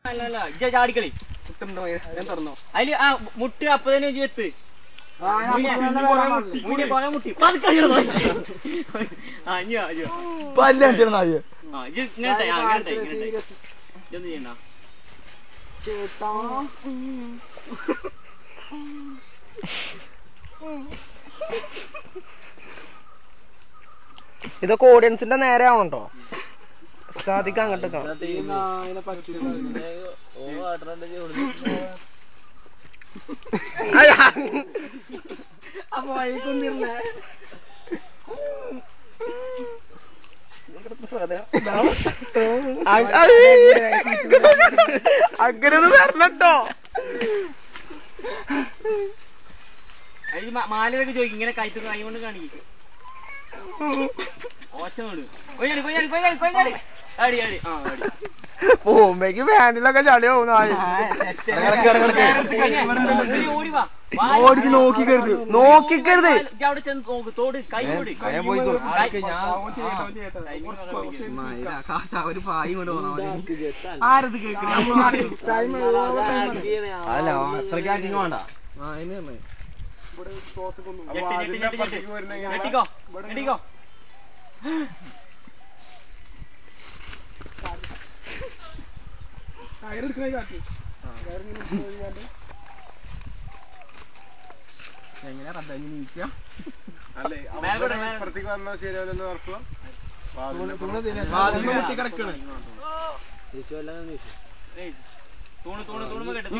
ചാടിക്കളി അതില് ആ മുട്ടി അപ്പൊ തന്നെ എത്ത് ഇതൊക്കെ ഓഡിയൻസിന്റെ നേരെ ആവണോ സാധിക്ക അങ്ങോട്ട് അങ്ങനൊന്നും വരണട്ടോ. മാലയൊക്കെ ചോദിക്കും ഇങ്ങനെ കൈ കൊണ്ട് കാണിക്കും. പോകുമ്പേക്ക് പാൻറിലൊക്കെ ചളി പോകുന്ന നോക്കിക്കരുത് നോക്കിക്കരുത്. അല്ല അത്രയ്ക്ക് ആക്കിങ് വേണ്ട.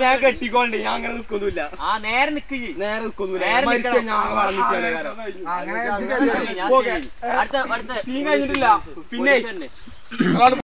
ഞാൻ കെട്ടിക്കോണ്ട് ഞാൻ അങ്ങനെ നിക്കൊന്നുമില്ല. നേരെ നിക്ക് നേരെ നിക്കൊന്നുമില്ല. അടുത്ത നീ കഴിഞ്ഞിട്ടില്ല പിന്നെ